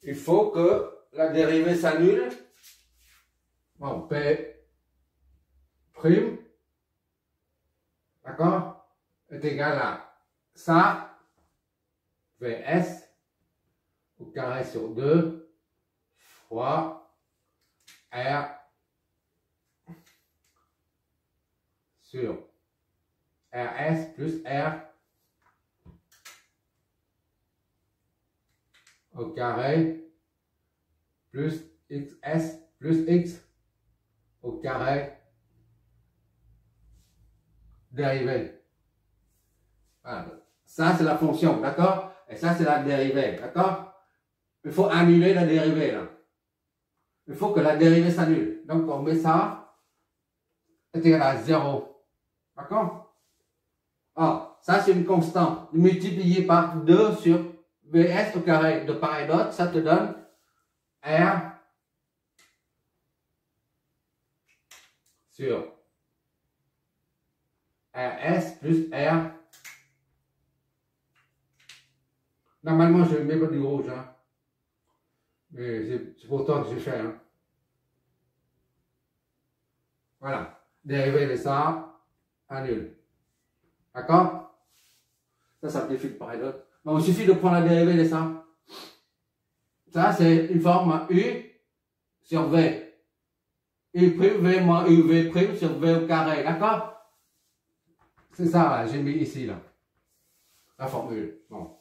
il faut que la dérivée s'annule. Bon, P prime, d'accord, est égal à ça, Vs au carré sur 2 fois R sur Rs plus R au carré plus xs plus x au carré dérivée. Voilà. Ça, c'est la fonction, d'accord? Et ça, c'est la dérivée, d'accord? Il faut annuler la dérivée, là. Il faut que la dérivée s'annule. Donc, on met ça est égal à 0. D'accord? Alors, ça, c'est une constante. Multiplié par 2 sur Vs au carré de part et d'autre, ça te donne R sur Rs plus R. Normalement, je ne mets pas du rouge, hein. Mais c'est pourtant que j'ai fait, hein. Voilà. Dérivée de ça, annule. D'accord? Ça simplifie de part et d'autre. Bon, il suffit de prendre la dérivée de ça. Ça, c'est une forme U sur V. U prime V moins UV prime sur V au carré. D'accord? C'est ça, j'ai mis ici, là. La formule. Bon.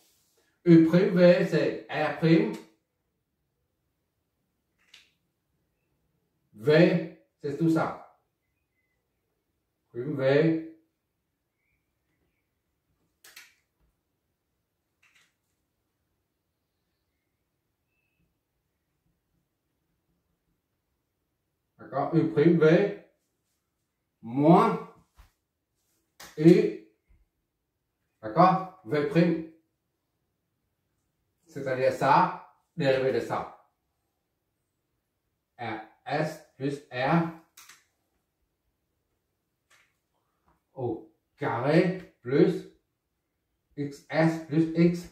U prime V, c'est R prime. V, c'est tout ça. Prime V. D'accord? U prime V moins U. D'accord? V prime. C'est-à-dire ça, dérivé de ça. Rs plus R au carré plus xs plus x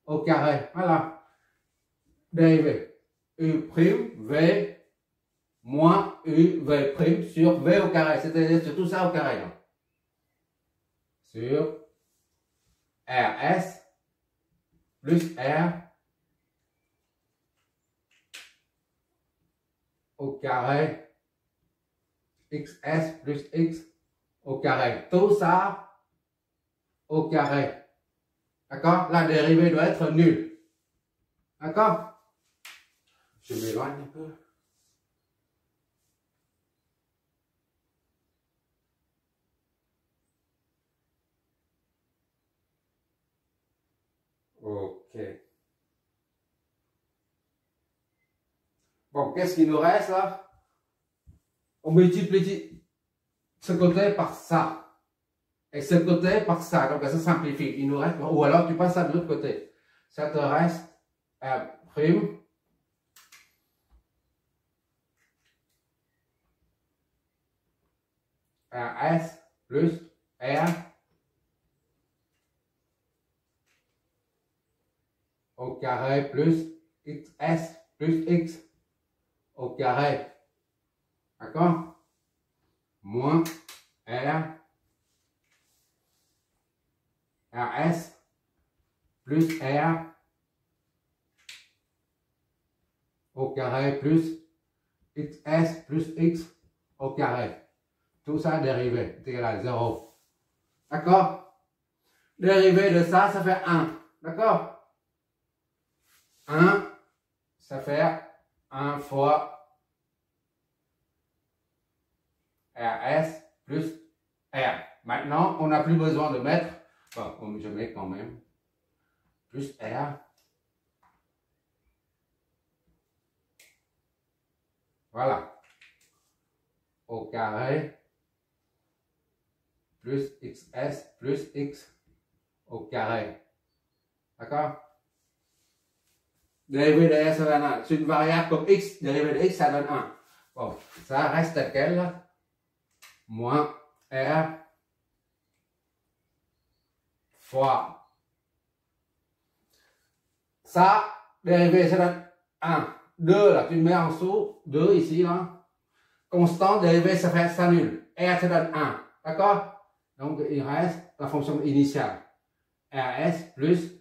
au carré. Voilà. Dérivé. U prime V moins U V prime sur V au carré. C'est-à-dire sur tout ça au carré. Là. Sur Rs plus R au carré xs plus x au carré. Tout ça au carré. D'accord? La dérivée doit être nulle. D'accord? Je m'éloigne un peu. Ok. Bon, qu'est-ce qu'il nous reste là? On multiplie ce côté par ça. Et ce côté par ça. Donc ça simplifie. Il nous reste, ou alors tu passes à l'autre côté. Ça te reste R prime Rs plus R au carré plus xs plus x au carré. D'accord? Moins R Rs plus R au carré plus xs plus x au carré. Tout ça dérivé, c'est égal à 0. D'accord? Dérivé de ça, ça fait 1. D'accord? 1, ça fait 1 fois Rs plus R. Maintenant, on n'a plus besoin de mettre, bon, je mets quand même, plus R. Voilà. Au carré plus xs plus x au carré. D'accord? Dérivé de R, ça donne 1. C'est une variable comme x, dérivé de x, ça donne 1. Bon, ça reste tel quel, là. Moins R fois ça, dérivé ça donne 1. 2 là, tu le mets en dessous, 2 ici là. Constant, dérivé ça fait s'annule. R ça donne 1. D'accord? Donc il reste la fonction initiale. RS plus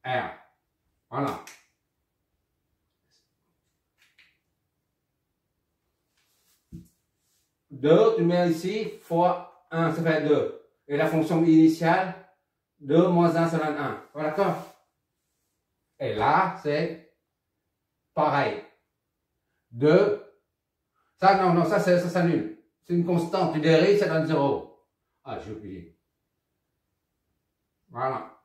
R. Voilà. Deux, tu mets ici, fois 1, ça fait 2. Et la fonction initiale, 2 moins 1, ça donne 1. Voilà, d'accord? Et là, c'est pareil. 2. Ça, non, ça s'annule. C'est une constante. Tu dérives, ça donne 0. Ah, j'ai oublié. Voilà.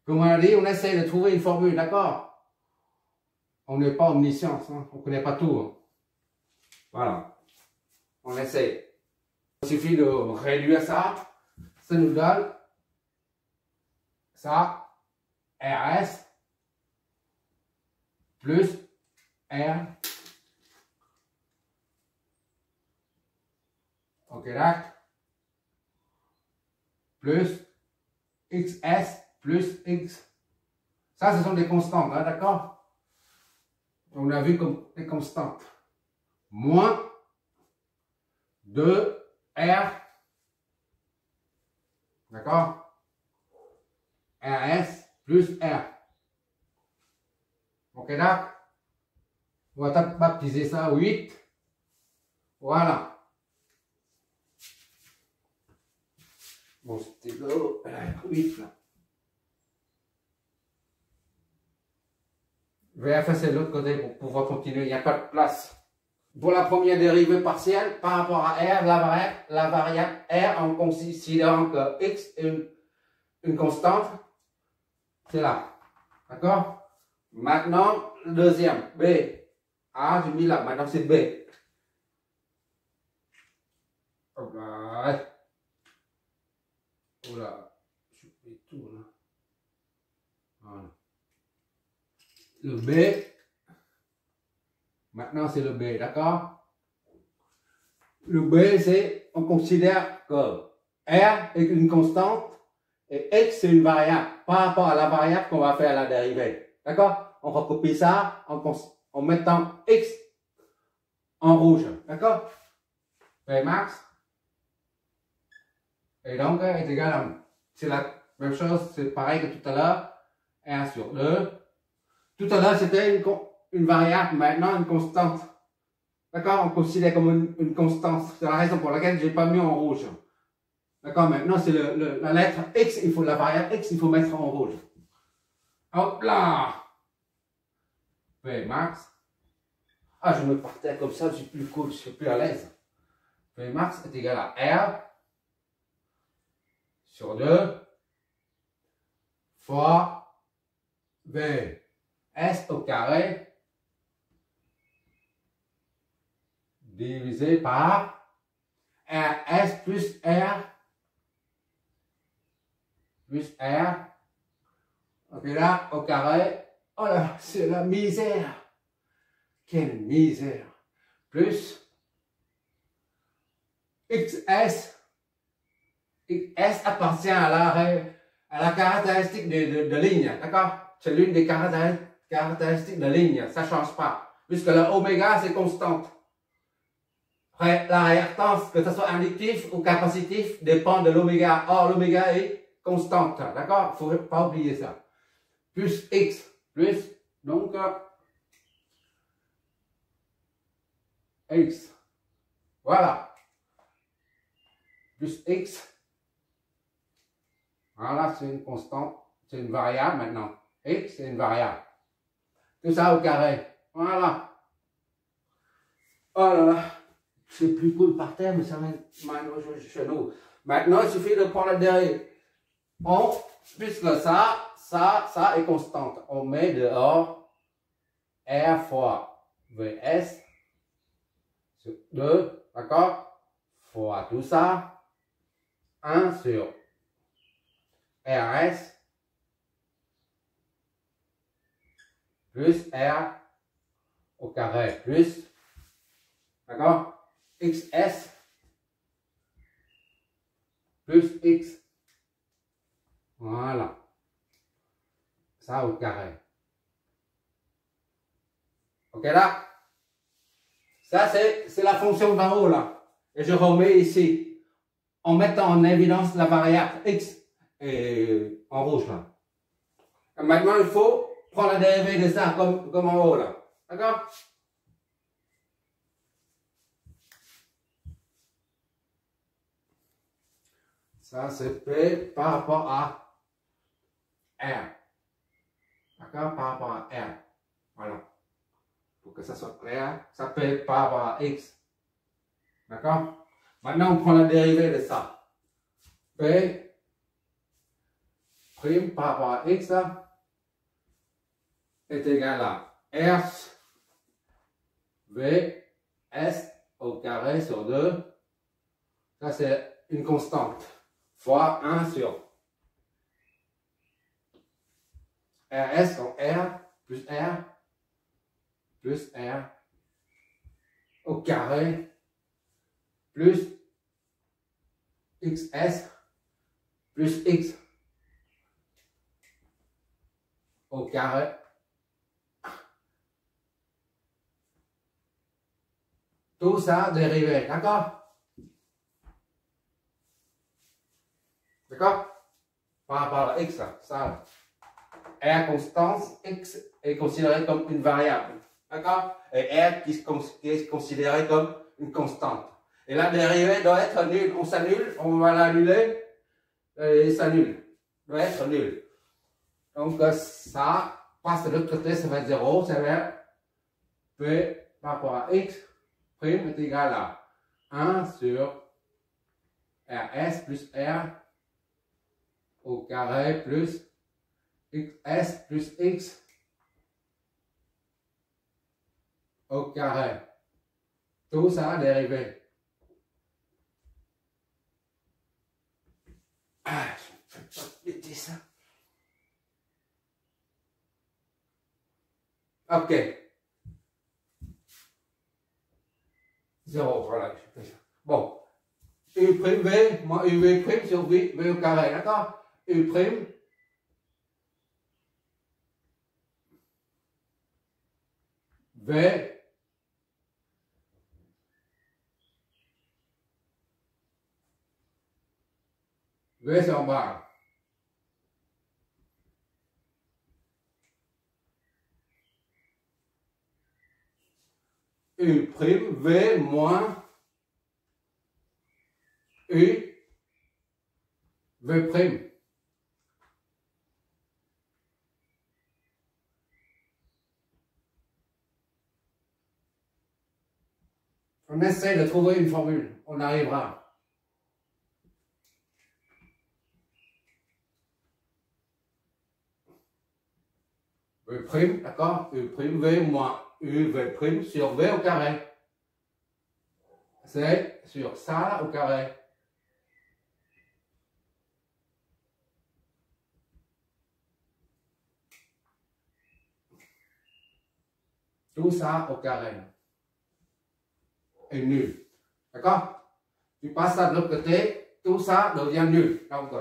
Comme on a dit, on essaie de trouver une formule, d'accord? On n'est pas omniscient, hein? On ne connaît pas tout. Hein? Voilà. On essaie. Il suffit de réduire ça. Ça nous donne ça, RS plus R. Ok, là. Plus XS plus X. Ça, ce sont des constantes, hein, d'accord? On a vu comme des constantes. Moins 2R. D'accord? RS plus R. Ok, d'accord? On va baptiser ça 8. Voilà. Mon stylo, 8 là. Je vais effacer de l'autre côté pour pouvoir continuer. Il n'y a pas de place. Pour la première dérivée partielle, par rapport à R, la variable R, en considérant que X est une constante, c'est là. D'accord? Maintenant, le deuxième, B. A, j'ai mis là. Maintenant, c'est B. Hop là. Oula, je fais tout là. Voilà. Le B. Maintenant, c'est le B, d'accord? Le B, c'est, on considère que R est une constante et X, c'est une variable par rapport à la variable qu'on va faire à la dérivée. D'accord? On recopie ça en mettant X en rouge. D'accord? B max. Et donc, est égal à, c'est la même chose, c'est pareil que tout à l'heure. R sur 2. Tout à l'heure, c'était une variable, maintenant une constante. D'accord? On considère comme une constante. C'est la raison pour laquelle je n'ai pas mis en rouge. D'accord? Maintenant, c'est la lettre X, la variable X, il faut mettre en rouge. Hop là! P max. Ah, je me partais comme ça, je suis plus cool, je suis plus à l'aise. P max est égal à R sur 2 fois V S au carré divisé par RS plus R plus R. Ok, là, au carré. Oh là, c'est la misère. Quelle misère. Plus XS. XS appartient à la caractéristique de ligne. D'accord? C'est l'une des caractéristiques de ligne. Ça ne change pas. Puisque la oméga, c'est constante. La réactance, que ce soit inductif ou capacitif, dépend de l'oméga. Or, l'oméga est constante. D'accord? Il ne faut pas oublier ça. Plus X. Plus, donc, X. Voilà. Plus X. Voilà, c'est une constante. C'est une variable maintenant. X, c'est une variable. Tout ça au carré. Voilà. Oh là là. C'est plus cool par terre, mais ça m'aide chez nous. Maintenant, il suffit de prendre la dérivée. Puisque ça est constante. On met dehors R fois VS sur 2, d'accord? Fois tout ça. 1 sur RS plus R au carré plus, d'accord? XS plus X. Voilà. ça au carré. Ok là? Ça c'est la fonction d'en haut là. Et je remets ici en mettant en évidence la variable x et en rouge là. Et maintenant il faut prendre la dérivée de ça comme en haut là. D'accord? Ça c'est P par rapport à R. D'accord? Par rapport à R. Voilà. Pour que ça soit clair, ça P par rapport à X. D'accord? Maintenant, on prend la dérivée de ça. P prime par rapport à X là, est égal à R V S au carré sur 2. Ça, c'est une constante. Fois 1 sur RS, donc R plus R au carré plus XS plus X au carré tout ça dérivé, d'accord? D'accord? Par rapport à X, ça, R constance, X est considéré comme une variable, d'accord? Et R qui est considéré comme une constante. Et la dérivée doit être nulle. On s'annule, on va l'annuler, et s'annule. Doit être nul. Donc ça passe de l'autre côté, ça va être 0, ça va être P par rapport à X prime est égal à 1 sur RS plus R au carré plus XS plus X au carré. Tout ça dérivé. Ah, je ne fais pas de bêtises, ça. Ok. 0, voilà. Bon. U prime V moins UV prime sur V au carré, d'accord? U prime V c'est en bas. U prime V moins U V prime. On essaie de trouver une formule, on arrivera. U prime, d'accord? U prime V moins U V prime sur V au carré. C'est sur ça au carré. Tout ça au carré est nul. D'accord? Tu passes ça de l'autre côté, tout ça devient nul. Donc,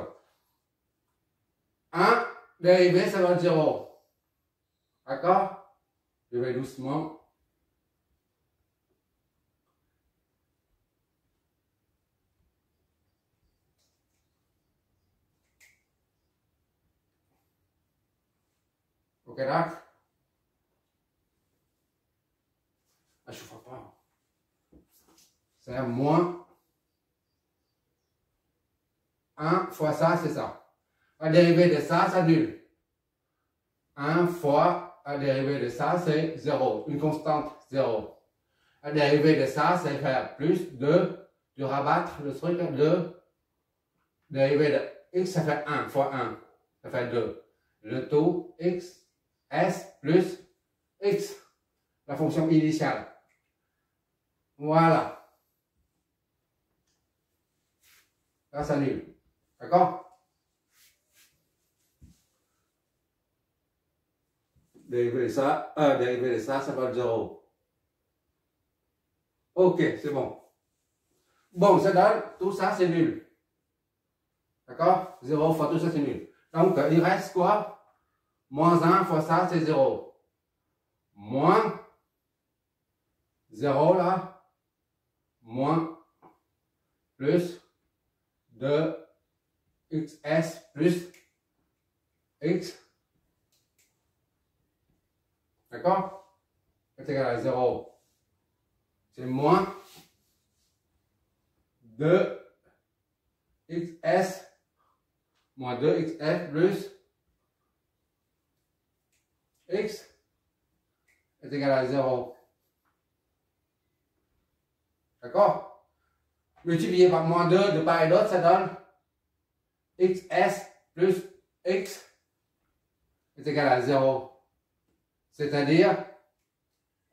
1 dérivé, ça va être 0. D'accord? Je vais doucement. Ok, là? Ah, je ne vois pas. C'est un moins 1 fois ça, c'est ça. La dérivée de ça, c'est nul. 1 fois la dérivée de ça, c'est 0. Une constante, 0. La dérivée de ça, c'est faire plus de, tu rabattre le truc, 2. Dérivée de x, ça fait 1 fois 1. Ça fait 2. Le tout, x, s plus x. La fonction initiale. Voilà. Là, ça nul. D'accord? Dérivé de ça, ça va être 0. Ok, c'est bon. Bon, ça donne, tout ça, c'est nul. D'accord? 0 fois tout ça, c'est nul. Donc, il reste quoi? Moins 1 fois ça, c'est 0. Moins 0 là. Moins plus 2xs plus x. D'accord? Est égal à 0. C'est moins 2xs moins 2xf plus x est égal à 0. D'accord? Multiplié par moins 2 de part et d'autre, ça donne xs plus x est égal à 0. C'est-à-dire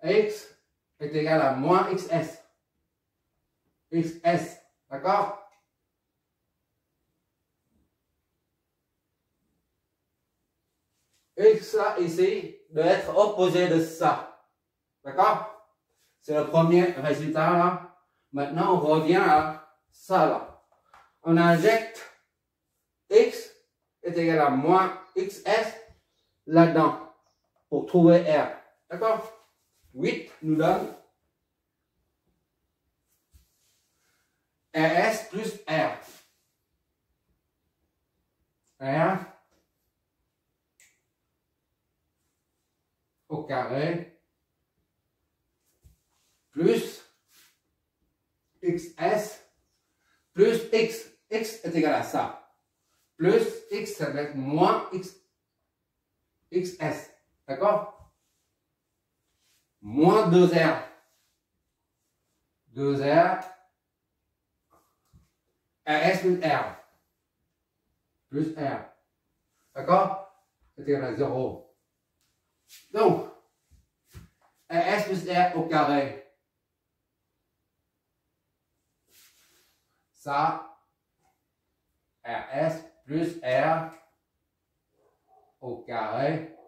x est égal à moins xs. xs. D'accord? X là, ici, doit être opposé de ça. D'accord? C'est le premier résultat là. Maintenant, on revient à ça là. On injecte x est égal à moins xs là-dedans pour trouver R. D'accord? 8 nous donne RS plus R. R au carré plus xs plus x. X est égal à ça. Plus x, ça va être moins xs. D'accord? Moins 2r. 2r. RS plus R. Plus R. D'accord? C'est égal à 0. Donc, RS plus R au carré. Ça, RS plus R au carré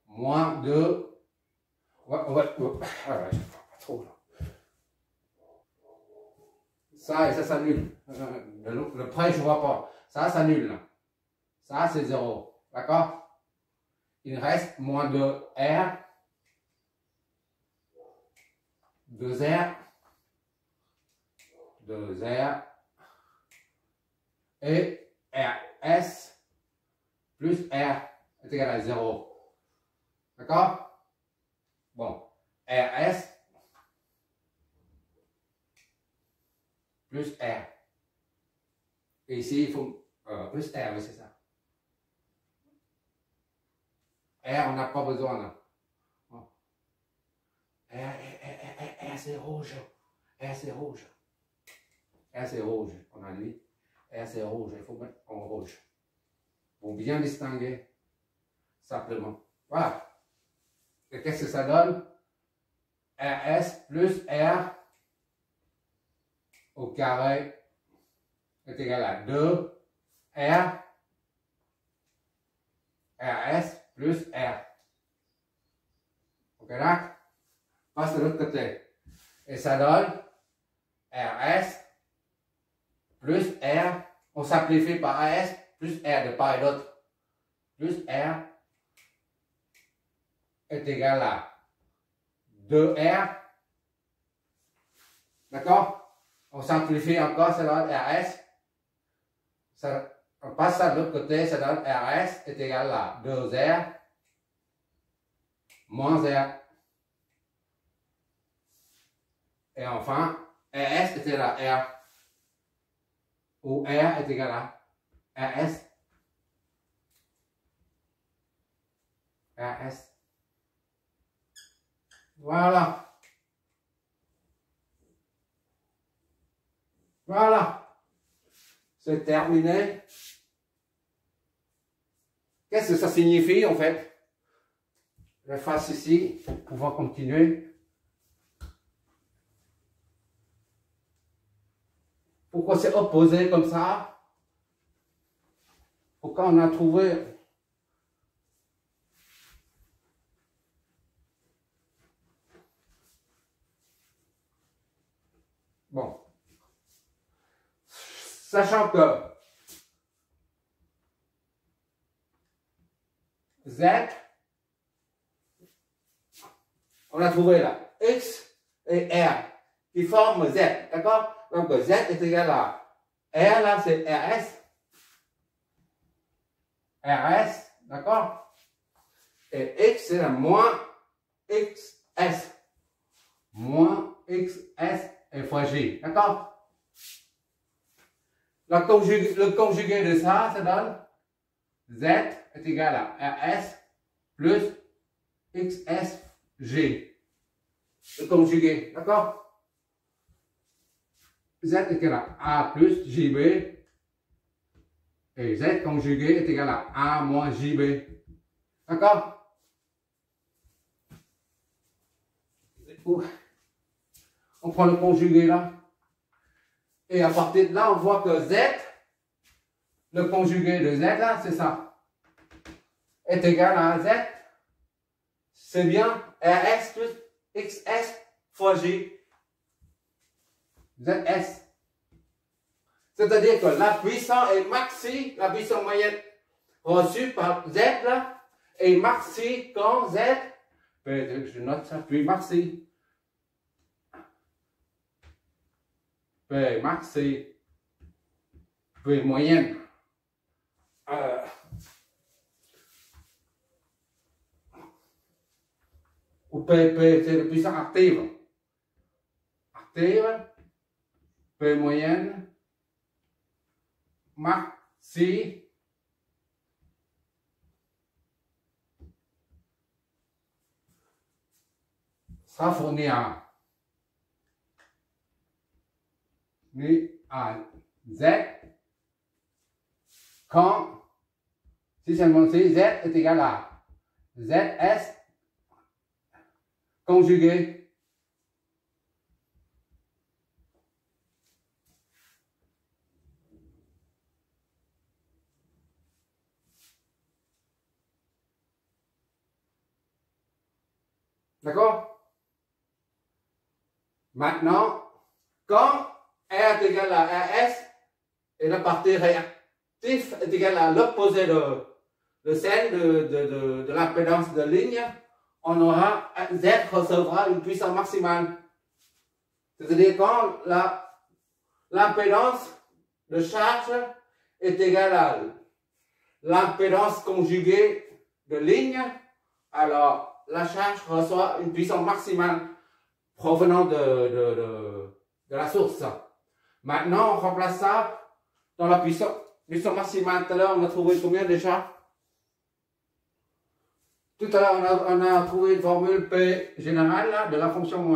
moins 2. Ouais. Trop là. Ça et ça s'annule. Le près, je ne vois pas. Ça s'annule. Ça, c'est 0. D'accord? Il reste moins 2R. 2R. 2R. Et RS plus R est égal à 0. D'accord? Bon. RS plus R. Et ici, il faut plus R, oui, c'est ça. R, on n'a pas besoin là. R, c'est rouge. R, c'est rouge. R, c'est rouge. On a dit. R, c'est rouge. Il faut mettre en rouge. Pour bien distinguer. Simplement. Voilà. Et qu'est-ce que ça donne? RS plus R au carré est égal à 2 R RS plus R. Ok là? Passe de l'autre côté. Et ça donne RS plus R. On simplifie par RS plus R de part et d'autre. Plus R est égal à 2R. D'accord? On simplifie encore, ça donne RS. On passe ça de l'autre côté, ça donne RS est égal à 2R moins R. Et enfin, RS est égal à R. Où R est égal à RS. RS. Voilà. Voilà. C'est terminé. Qu'est-ce que ça signifie en fait? Je fasse ici pour pouvoir continuer. Pourquoi c'est opposé comme ça? Pourquoi on a trouvé bon. Sachant que Z, on a trouvé là, X et R qui forment Z, d'accord? Donc Z est égal à R, là c'est RS, d'accord? Et X c'est la moins XS, moins XS et fois J, d'accord? Le conjugué de ça donne Z est égal à RS plus XSG. Le conjugué, d'accord? Z est égal à A plus JB et Z conjugué est égal à A moins JB. D'accord? On prend le conjugué là. Et à partir de là, on voit que Z, le conjugué de Z là, c'est ça, est égal à Z. C'est bien RS plus XS fois J. ZS. C'est-à-dire que la puissance est maxi, la puissance moyenne reçue par Z là, est maxi quand Z, je note ça, puis maxi. P maxi, P moyenne. Ou P, c'est la puissance active. Active, P moyenne, maxi, ça fournit à Z quand, si seulement si Z est égal à ZS conjugué d'accord? Maintenant, quand R est égal à RS et la partie réactive est égale à l'opposé de celle de l'impédance de ligne, on aura Z recevra une puissance maximale. C'est-à-dire quand l'impédance de charge est égale à l'impédance conjuguée de ligne, alors la charge reçoit une puissance maximale provenant de la source. Maintenant, on remplace ça dans la puissance maximale. Tout à l'heure, on a trouvé combien déjà? Tout à l'heure, on a trouvé une formule P générale là, de la fonction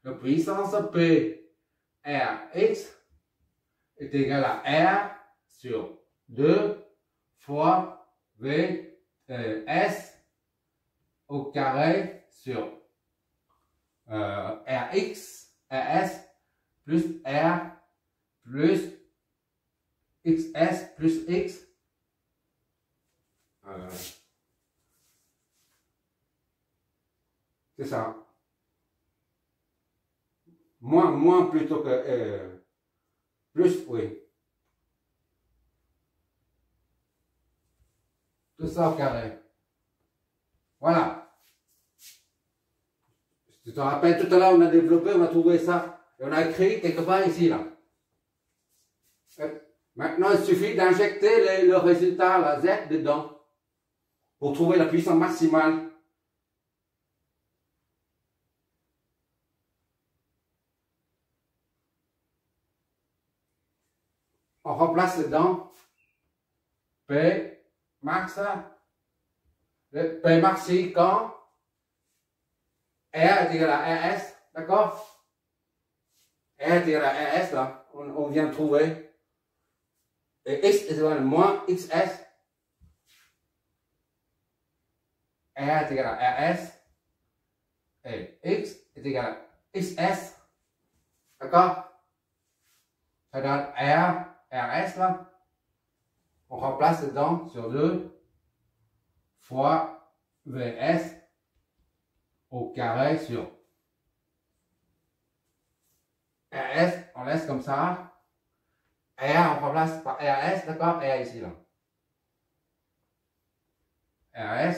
de puissance P Rx est égal à R sur 2 fois V S au carré sur Rx, Rs plus R plus XS plus X. C'est ça. Moins plutôt que plus, oui. Tout ça au carré. Voilà. Tu te rappelles, tout à l'heure, on a développé, on a trouvé ça. Et on a écrit quelque part ici, là. Maintenant, il suffit d'injecter le résultat, la Z, dedans. Pour trouver la puissance maximale. On remplace dedans P max, P maxi quand R est égal à RS, d'accord? R est égal à RS, là, on vient de trouver. Et X est égal à moins XS. R est égal à RS. Et X est égal à XS. D'accord? Ça donne R, RS là. On remplace dedans sur 2 fois VS au carré sur RS, on laisse comme ça. R, on remplace par RS, d'accord? R ici là. RS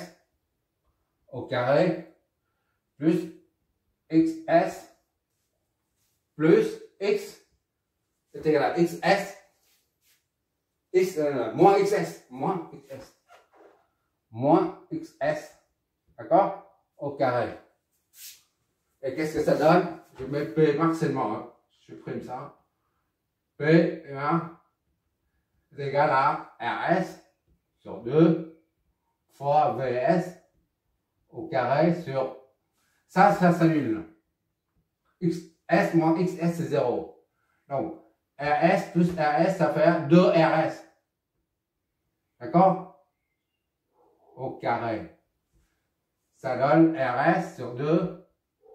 au carré plus XS plus X est égal à XS moins XS moins XS, d'accord, au carré. Et qu'est-ce que ça donne? Je mets P max seulement, hein. Je supprime ça. P est égal à RS sur 2 fois VS au carré sur... Ça s'annule. XS moins XS, c'est 0. Donc, RS plus RS, ça fait 2 RS. D'accord? Au carré. Ça donne RS sur 2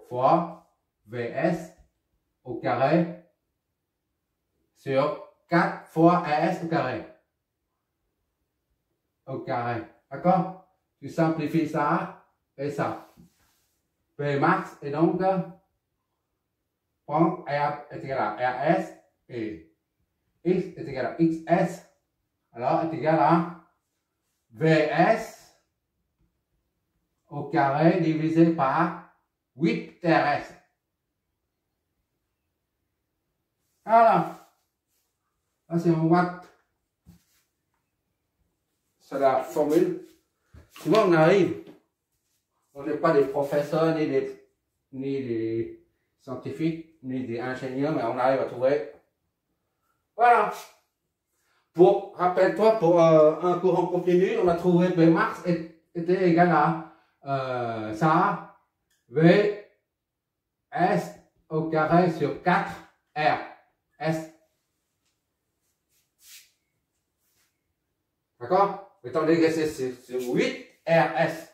fois VS au carré sur 4 fois RS au carré. Au carré. D'accord? Tu simplifies ça et ça. P max et donc prends R est égal à RS et X est égal à XS. Alors est égal à VS au carré divisé par 8 RS. Voilà. Là, c'est en watts. C'est la formule. Souvent, on arrive. On n'est pas des professeurs, ni des scientifiques, ni des ingénieurs, mais on arrive à trouver. Voilà. Rappelle-toi, pour un courant continu, on a trouvé B max était égal à ça, V S au carré sur 4 R S. D'accord? Étant donné que c'est 8 R S.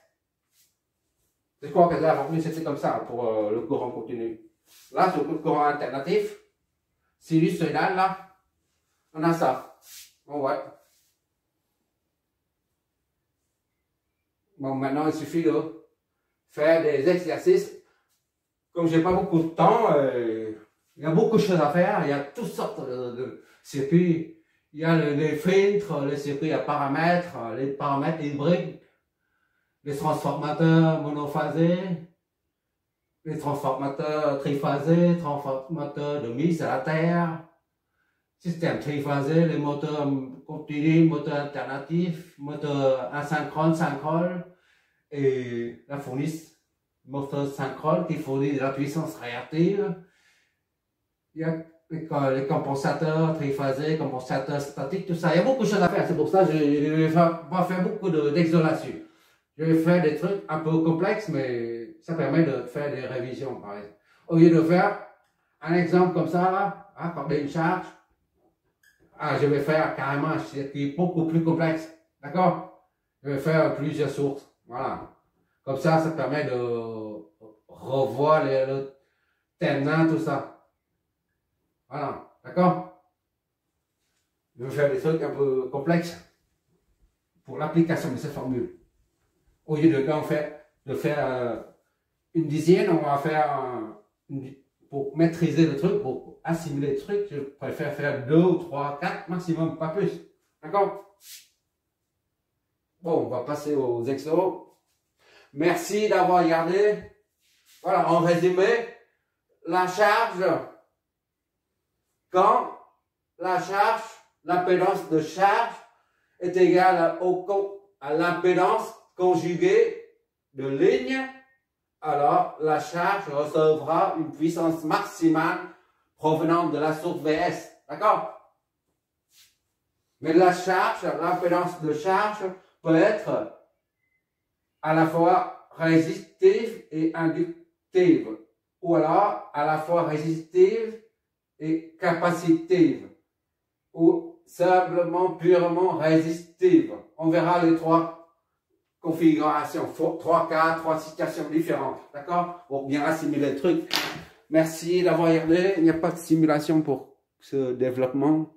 C'est quoi que la formule c'était comme ça pour le courant continu. Là, sur le courant alternatif, sinusoïdal, là, on a ça. Bon, ouais. Bon, maintenant, il suffit de faire des exercices. Comme j'ai pas beaucoup de temps, il y a beaucoup de choses à faire. Il y a toutes sortes de circuits. Il y a les filtres, les circuits à paramètres, les paramètres hybrides, les transformateurs monophasés, les transformateurs triphasés, transformateurs de mise à la terre, système triphasé, les moteurs continus, moteurs alternatifs, moteurs asynchrones, synchrones, et la fournissent moteur synchrone qui fournit de la puissance réactive. Il y a les compensateurs triphasés, compensateurs statiques, tout ça. Il y a beaucoup de choses à faire. C'est pour ça que je ne vais pas faire beaucoup d'exos là-dessus. Je vais faire des trucs un peu complexes, mais ça permet de faire des révisions, par exemple. Au lieu de faire un exemple comme ça, là, accorder une charge, je vais faire carrément un circuit beaucoup plus complexe. D'accord? Je vais faire plusieurs sources. Voilà. Comme ça permet de revoir le terminal, tout ça. Voilà. D'accord? Je vais faire des trucs un peu complexes pour l'application de cette formule. Au lieu de faire une dizaine, on va faire pour maîtriser le truc, pour assimiler le truc, je préfère faire 2 ou 3, 4 maximum, pas plus. D'accord? Bon, on va passer aux exos. Merci d'avoir regardé. Voilà, en résumé, la charge, quand la charge, l'impédance de charge est égale à l'impédance conjuguée de ligne, alors la charge recevra une puissance maximale provenant de la source VS. D'accord? Mais la charge, l'impédance de charge peut être à la fois résistive et inductive, ou alors à la fois résistive et capacitive, ou simplement purement résistive. On verra les 3 configurations, 3 cas, 3 situations différentes, d'accord? Pour bien assimiler le truc. Merci d'avoir regardé. Il n'y a pas de simulation pour ce développement.